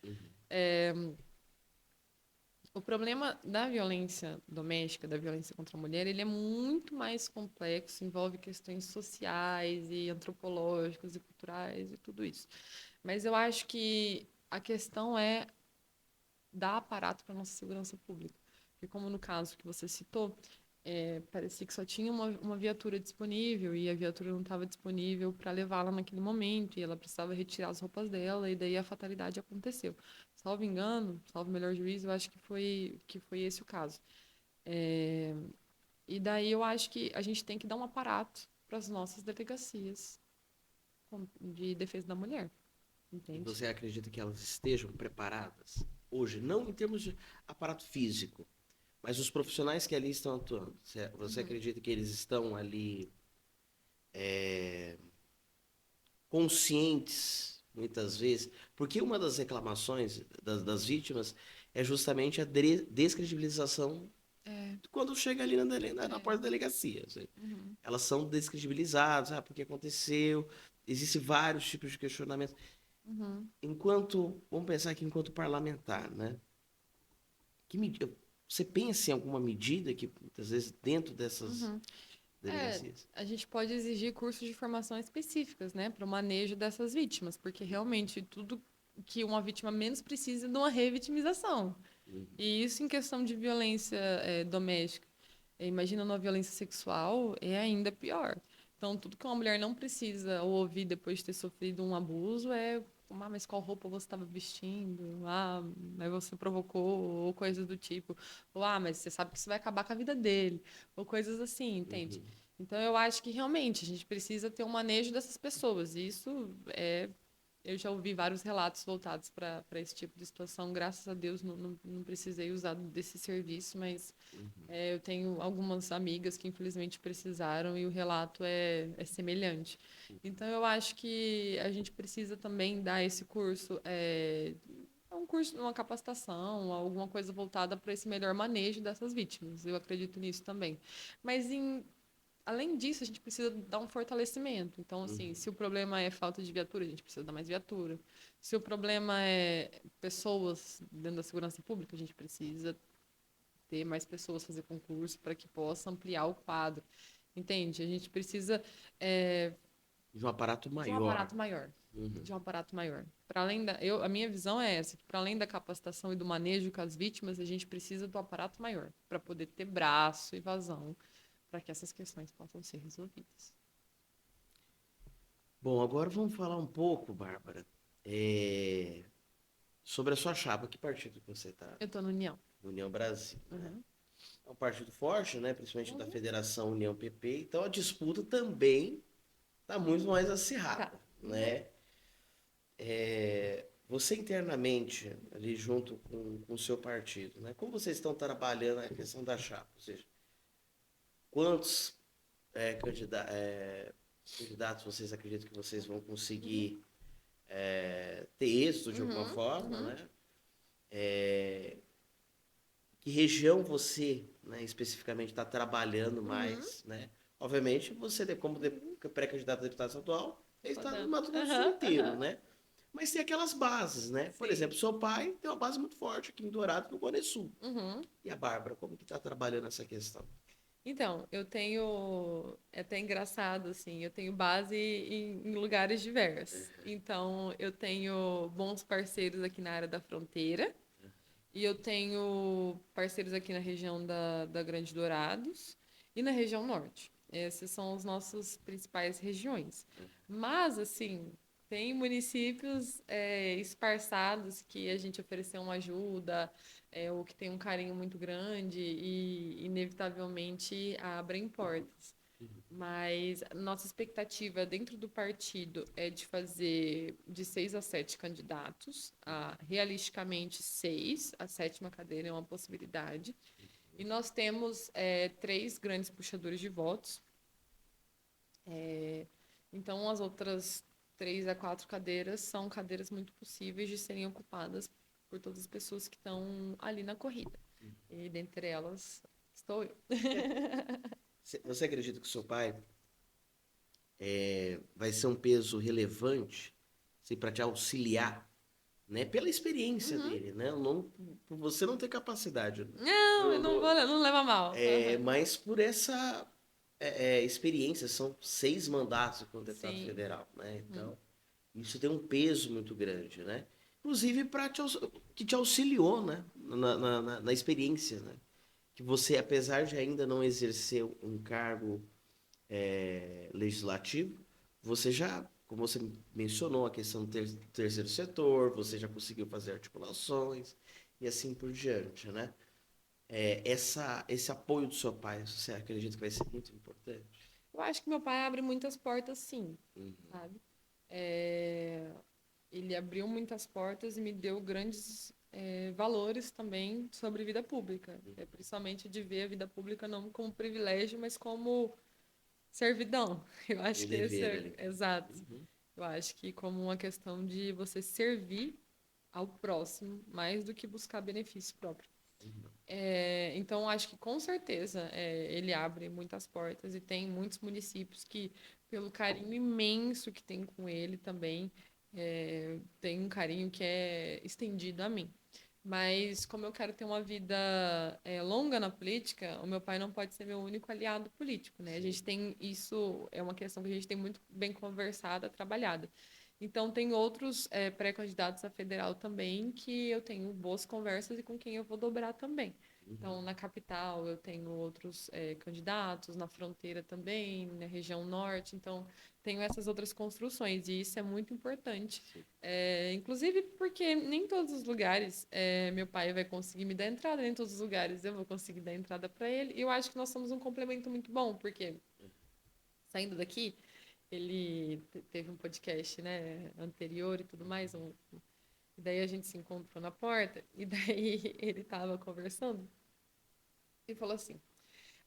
S2: o problema da violência doméstica, da violência contra a mulher, ele é muito mais complexo, envolve questões sociais e antropológicas e culturais e tudo isso. Mas eu acho que a questão é dar aparato para a nossa segurança pública. Porque como no caso que você citou, parecia que só tinha uma viatura disponível e a viatura não estava disponível para levá-la naquele momento e ela precisava retirar as roupas dela e daí a fatalidade aconteceu. Salvo engano, salvo melhor juízo, eu acho que foi esse o caso. E daí eu acho que a gente tem que dar um aparato para as nossas delegacias de defesa da mulher. Entende?
S1: E você acredita que elas estejam preparadas hoje, não em termos de aparato físico, mas os profissionais que ali estão atuando? Você acredita que eles estão ali conscientes, muitas vezes? Porque uma das reclamações das vítimas é justamente a descredibilização quando chega ali na porta da delegacia. Elas são descredibilizadas, porque aconteceu, existem vários tipos de questionamentos. Vamos pensar aqui enquanto parlamentar, né? Você pensa em alguma medida que, muitas vezes, dentro dessas delegacias?
S2: A gente pode exigir cursos de formação específicas, né, para o manejo dessas vítimas, porque realmente tudo que uma vítima menos precisa é de uma revitimização. E isso em questão de violência doméstica. Imagina uma violência sexual, é ainda pior. Então, tudo que uma mulher não precisa ouvir depois de ter sofrido um abuso é mas qual roupa você estava vestindo? Mas você provocou, ou coisas do tipo. Ou, mas você sabe que isso vai acabar com a vida dele. Ou coisas assim, entende? Então, eu acho que realmente a gente precisa ter um manejo dessas pessoas. E isso eu já ouvi vários relatos voltados para esse tipo de situação. Graças a Deus não precisei usar desse serviço, mas eu tenho algumas amigas que infelizmente precisaram e o relato é semelhante. Então eu acho que a gente precisa também dar esse curso, um curso, uma capacitação, alguma coisa voltada para esse melhor manejo dessas vítimas. Eu acredito nisso também. Mas além disso, a gente precisa dar um fortalecimento. Então, assim, se o problema é falta de viatura, a gente precisa dar mais viatura. Se o problema é pessoas dentro da segurança pública, a gente precisa ter mais pessoas fazer concurso para que possa ampliar o quadro. Entende? A gente precisa
S1: De um aparato
S2: de um
S1: maior.
S2: aparato maior. De um aparato maior. Para além a minha visão é essa, que para além da capacitação e do manejo com as vítimas, a gente precisa do aparato maior para poder ter braço e vazão para que essas questões possam ser resolvidas.
S1: Bom, agora vamos falar um pouco, Bárbara, sobre a sua chapa. Que partido que você está?
S2: Eu estou no União.
S1: União Brasil, né?
S2: Uhum.
S1: É um partido forte, né? Principalmente da Federação União PP. Então a disputa também está muito mais acirrada,
S2: Tá.
S1: né? Você internamente, ali junto com o seu partido, né? Como vocês estão trabalhando a questão da chapa? Ou seja, quantos candidatos vocês acreditam que vocês vão conseguir ter êxito de alguma forma, né? Que região você, né, especificamente está trabalhando mais, né? Obviamente, você, como pré-candidato a deputado estadual, está no Mato Grosso do Sul inteiro, né? Mas tem aquelas bases, né? Por exemplo, seu pai tem uma base muito forte aqui em Dourado, no Cone Sul. E a Bárbara, como que está trabalhando essa questão?
S2: Então, eu tenho, é até engraçado, assim, eu tenho base em lugares diversos. Então, eu tenho bons parceiros aqui na área da fronteira, e eu tenho parceiros aqui na região da Grande Dourados e na região norte. Essas são as nossas principais regiões. Mas, assim, tem municípios esparçados que a gente ofereceu uma ajuda, ou que tem um carinho muito grande e, inevitavelmente, abrem portas. Mas nossa expectativa dentro do partido é de fazer de 6 a 7 candidatos, realisticamente 6, a sétima cadeira é uma possibilidade. E nós temos 3 grandes puxadores de votos. Então, as outras 3 a 4 cadeiras são cadeiras muito possíveis de serem ocupadas por todas as pessoas que estão ali na corrida. E dentre elas estou eu.
S1: Você acredita que o seu pai vai ser um peso relevante assim, para te auxiliar, né? Pela experiência dele, né? Não, por você não ter capacidade.
S2: Não, eu não vou, não leva mal.
S1: Mas por essa experiência, são 6 mandatos como deputado
S2: Sim.
S1: federal, né? Então, isso tem um peso muito grande, né? Inclusive que te auxiliou, né? Na experiência, né? Que você, apesar de ainda não exercer um cargo legislativo, você já, como você mencionou, a questão do terceiro setor, você já conseguiu fazer articulações e assim por diante, né? Esse apoio do seu pai, você acredita que vai ser muito importante?
S2: Eu acho que meu pai abre muitas portas, sim, sabe? Ele abriu muitas portas e me deu grandes valores também sobre vida pública. Principalmente de ver a vida pública não como privilégio, mas como servidão. Eu acho que esse exato. Eu acho que como uma questão de você servir ao próximo mais do que buscar benefício próprio. Então, acho que com certeza ele abre muitas portas e tem muitos municípios que, pelo carinho imenso que tem com ele também, tem um carinho que é estendido a mim. Mas, como eu quero ter uma vida longa na política, o meu pai não pode ser meu único aliado político, né? A gente tem isso, é uma questão que a gente tem muito bem conversada, trabalhada. Então, tem outros pré-candidatos a federal também que eu tenho boas conversas e com quem eu vou dobrar também. Então, na capital, eu tenho outros candidatos, na fronteira também, na região norte. Então, tenho essas outras construções e isso é muito importante. Inclusive porque nem todos os lugares meu pai vai conseguir me dar entrada, nem todos os lugares eu vou conseguir dar entrada para ele. E eu acho que nós somos um complemento muito bom, porque, saindo daqui, ele teve um podcast, né, anterior e tudo mais, e daí a gente se encontrou na porta, e daí ele tava conversando e falou assim: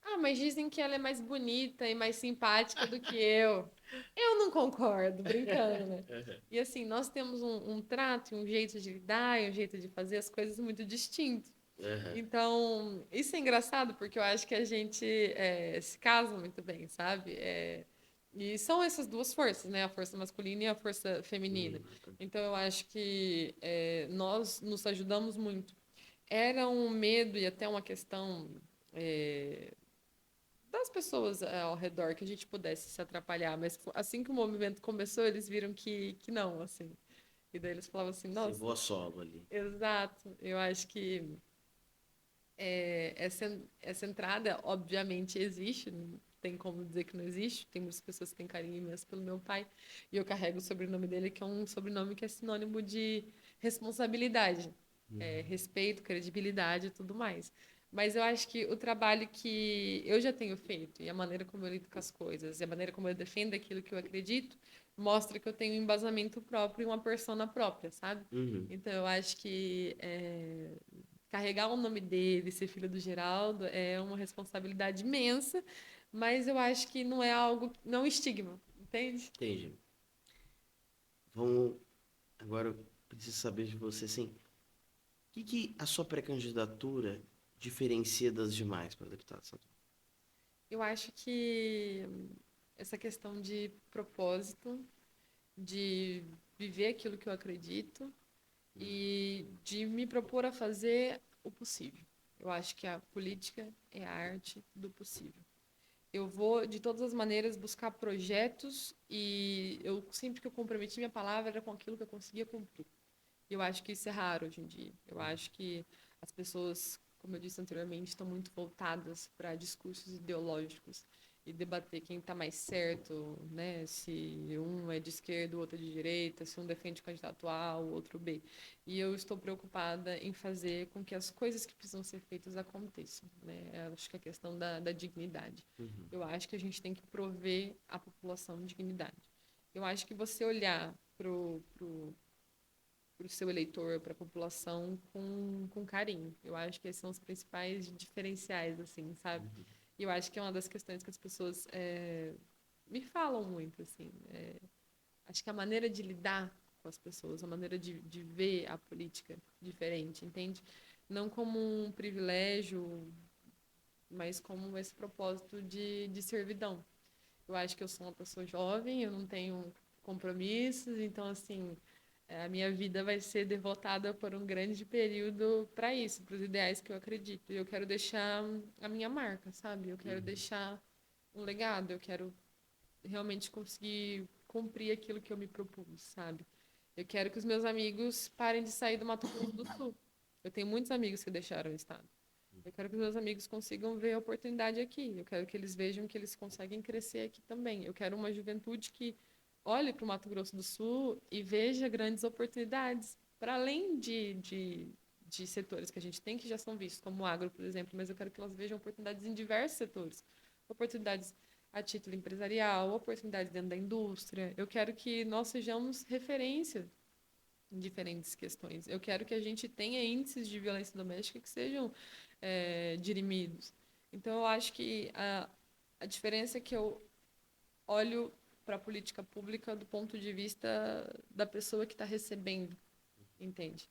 S2: Ah, mas dizem que ela é mais bonita e mais simpática do que eu. Eu não concordo, brincando, né? E assim, nós temos um trato, um jeito de lidar, e um jeito de fazer as coisas muito distinto.
S1: Aham.
S2: Então, isso é engraçado, porque eu acho que a gente se casa muito bem, sabe? E são essas duas forças, né? A força masculina e a força feminina. Então, eu acho que nós nos ajudamos muito. Era um medo e até uma questão das pessoas ao redor que a gente pudesse se atrapalhar, mas assim que o movimento começou, eles viram que não, assim. E daí eles falavam assim,
S1: Você
S2: nossa,
S1: voa solo ali.
S2: exato, eu acho que essa entrada, obviamente, existe, não tem como dizer que não existe, tem muitas pessoas que têm carinho imenso pelo meu pai, e eu carrego o sobrenome dele, que é um sobrenome que é sinônimo de responsabilidade, respeito, credibilidade e tudo mais. Mas eu acho que o trabalho que eu já tenho feito, e a maneira como eu lido com as coisas, e a maneira como eu defendo aquilo que eu acredito, mostra que eu tenho um embasamento próprio e uma persona própria, sabe?
S1: Uhum.
S2: Então, eu acho que carregar o nome dele, ser filho do Geraldo, é uma responsabilidade imensa, mas eu acho que não é algo, não é um estigma, entende?
S1: Entendi. Vamos. Agora eu preciso saber de você, assim, que a sua pré-candidatura diferencia das demais para deputado estadual?
S2: Eu acho que essa questão de propósito, de viver aquilo que eu acredito e de me propor a fazer o possível. Eu acho que a política é a arte do possível. Eu vou, de todas as maneiras, buscar projetos e eu sempre que eu comprometi minha palavra era com aquilo que eu conseguia cumprir. E eu acho que isso é raro hoje em dia. Eu acho que as pessoas, como eu disse anteriormente, estão muito voltadas para discursos ideológicos e debater quem está mais certo, né? Se um é de esquerda, o outro é de direita, se um defende o candidato A, o outro B. E eu estou preocupada em fazer com que as coisas que precisam ser feitas aconteçam, né? Eu acho que a questão da dignidade.
S1: Uhum.
S2: Eu acho que a gente tem que prover à população dignidade. Eu acho que você olhar para o seu eleitor, para a população, com carinho. Eu acho que esses são os principais diferenciais, assim, sabe? E eu acho que é uma das questões que as pessoas me falam muito, assim. Acho que a maneira de lidar com as pessoas, a maneira de ver a política diferente, entende? Não como um privilégio, mas como esse propósito de servidão. Eu acho que eu sou uma pessoa jovem, eu não tenho compromissos, então, assim, a minha vida vai ser devotada por um grande período para isso, para os ideais que eu acredito. E eu quero deixar a minha marca, sabe? Eu quero
S1: Uhum.
S2: deixar um legado, eu quero realmente conseguir cumprir aquilo que eu me propus, sabe? Eu quero que os meus amigos parem de sair do Mato Grosso do Sul. Eu tenho muitos amigos que deixaram o estado. Eu quero que os meus amigos consigam ver a oportunidade aqui. Eu quero que eles vejam que eles conseguem crescer aqui também. Eu quero uma juventude que olhe para o Mato Grosso do Sul e veja grandes oportunidades, para além de setores que a gente tem que já são vistos, como o agro, por exemplo, mas eu quero que elas vejam oportunidades em diversos setores. Oportunidades a título empresarial, oportunidades dentro da indústria. Eu quero que nós sejamos referência em diferentes questões. Eu quero que a gente tenha índices de violência doméstica que sejam dirimidos. Então, eu acho que a diferença é que eu olho para a política pública do ponto de vista da pessoa que está recebendo, entende?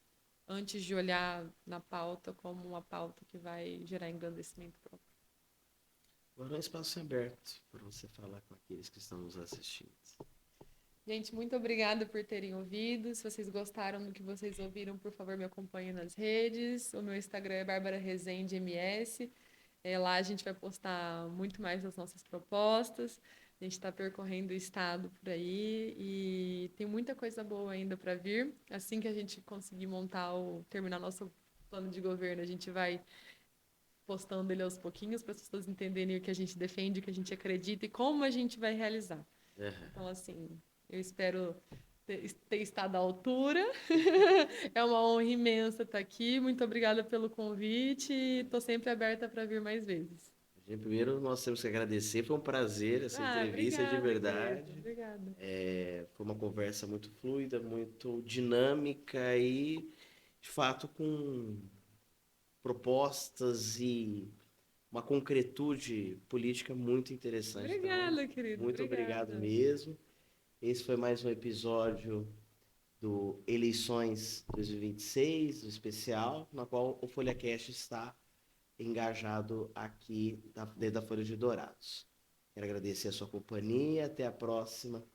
S2: Antes de olhar na pauta como uma pauta que vai gerar engrandecimento próprio.
S1: Agora é um espaço aberto para você falar com aqueles que estão nos assistindo.
S2: Gente, muito obrigada por terem ouvido. Se vocês gostaram do que vocês ouviram, por favor, me acompanhem nas redes. O meu Instagram é Bárbara Rezende MS. Lá a gente vai postar muito mais das nossas propostas. A gente está percorrendo o estado por aí e tem muita coisa boa ainda para vir. Assim que a gente conseguir terminar nosso plano de governo, a gente vai postando ele aos pouquinhos para as pessoas entenderem o que a gente defende, o que a gente acredita e como a gente vai realizar.
S1: Aham.
S2: Então, assim, eu espero ter estado à altura. É uma honra imensa estar aqui. Muito obrigada pelo convite e estou sempre aberta para vir mais vezes.
S1: Primeiro, nós temos que agradecer. Foi um prazer essa entrevista, de
S2: Obrigada,
S1: verdade.
S2: querido. Obrigada.
S1: Foi uma conversa muito fluida, muito dinâmica e, de fato, com propostas e uma concretude política muito interessante. Então,
S2: Obrigada, querido.
S1: muito obrigado
S2: Obrigada.
S1: mesmo. Esse foi mais um episódio do Eleições 2026, do especial, na qual o FolhaCast está engajado aqui dentro da Folha de Dourados. Quero agradecer a sua companhia. Até a próxima.